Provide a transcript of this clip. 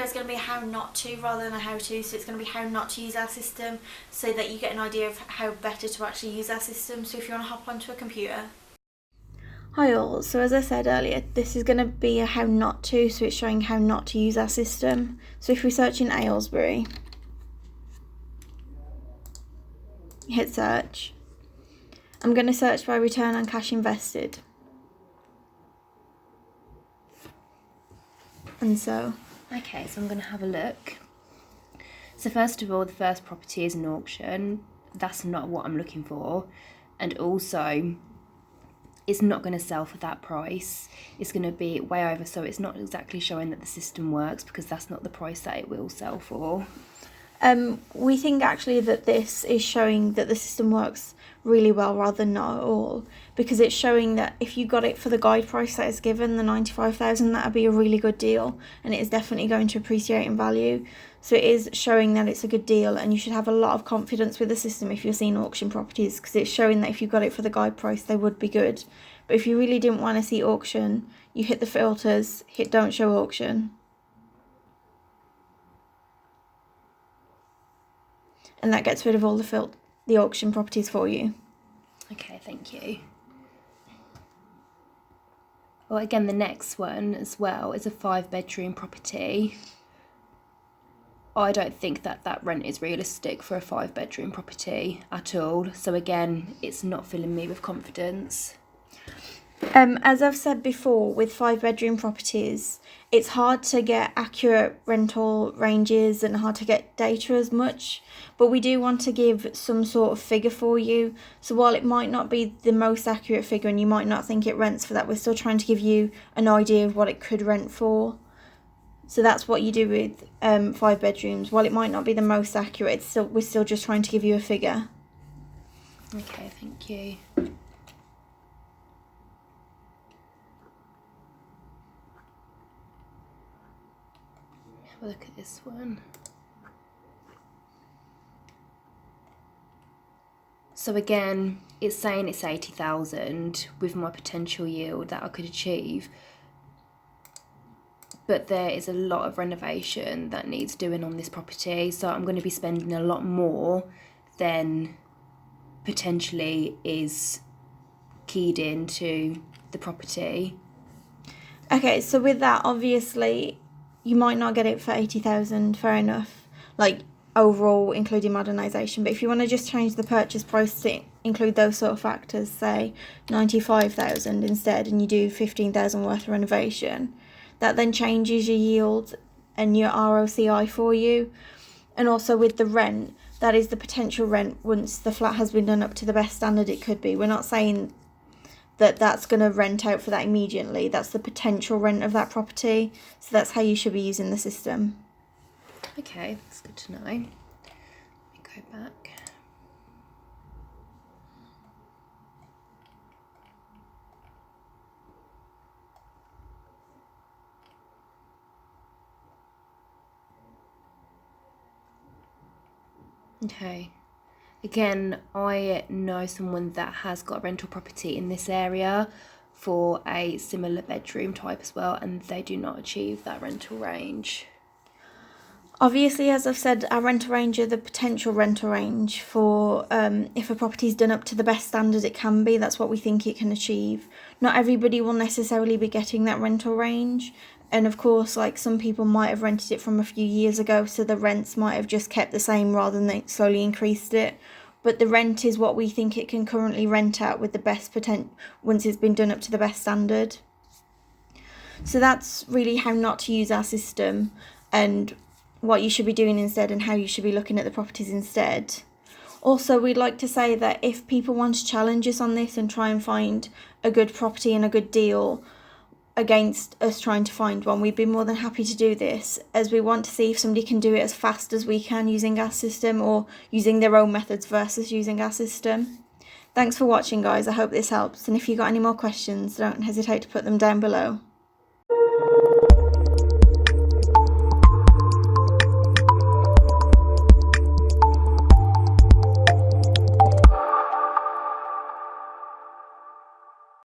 is going to be how not to rather than a how to, so it's going to be how not to use our system so that you get an idea of how better to actually use our system. So if you want to hop onto a computer. Hi all, so as I said earlier, this is going to be a how not to, so it's showing how not to use our system. So if we search in Aylesbury, hit search, I'm going to search by return on cash invested. And so okay, so I'm going to have a look. So first of all, the first property is an auction. That's not what I'm looking for. And also, it's not going to sell for that price. It's going to be way over, so it's not exactly showing that the system works because that's not the price that it will sell for. We think actually that this is showing that the system works really well rather than not at all, because it's showing that if you got it for the guide price that is given, the 95,000, that would be a really good deal, and it is definitely going to appreciate in value. So it is showing that it's a good deal, and you should have a lot of confidence with the system if you're seeing auction properties, because it's showing that if you got it for the guide price, they would be good. But if you really didn't want to see auction, you hit the filters, hit don't show auction, and that gets rid of all the auction properties for you. Okay, thank you. Well, again, the next one as well is a 5-bedroom property. I don't think that rent is realistic for a 5-bedroom property at all. So again, it's not filling me with confidence. As I've said before, with 5-bedroom properties, it's hard to get accurate rental ranges and hard to get data as much, but we do want to give some sort of figure for you. So while it might not be the most accurate figure and you might not think it rents for that, we're still trying to give you an idea of what it could rent for. So that's what you do with 5 bedrooms. While it might not be the most accurate, we're still just trying to give you a figure. Okay, thank you. Have a look at this one. So again, it's saying it's 80,000 with my potential yield that I could achieve. But there is a lot of renovation that needs doing on this property, so I'm going to be spending a lot more than potentially is keyed into the property. Okay, so with that, obviously, you might not get it for 80,000, fair enough, like overall, including modernisation. But if you want to just change the purchase price to include those sort of factors, say 95,000 instead, and you do 15,000 worth of renovation, that then changes your yield and your ROCI for you. And also with the rent, that is the potential rent once the flat has been done up to the best standard it could be. We're not saying that that's going to rent out for that immediately. That's the potential rent of that property. So that's how you should be using the system. Okay, that's good to know. Let me go back. Okay. Again, I know someone that has got a rental property in this area for a similar bedroom type as well, and they do not achieve that rental range. Obviously, as I've said, our rental range are the potential rental range for if a property is done up to the best standard it can be. That's what we think it can achieve. Not everybody will necessarily be getting that rental range. And of course, like some people might have rented it from a few years ago, so the rents might have just kept the same rather than they slowly increased it. But the rent is what we think it can currently rent at with the best potential once it's been done up to the best standard. So that's really how not to use our system and what you should be doing instead and how you should be looking at the properties instead. Also, we'd like to say that if people want to challenge us on this and try and find a good property and a good deal against us trying to find one, we'd be more than happy to do this, as we want to see if somebody can do it as fast as we can using our system or using their own methods versus using our system. Thanks for watching, guys. I hope this helps, and if you've got any more questions, don't hesitate to put them down below.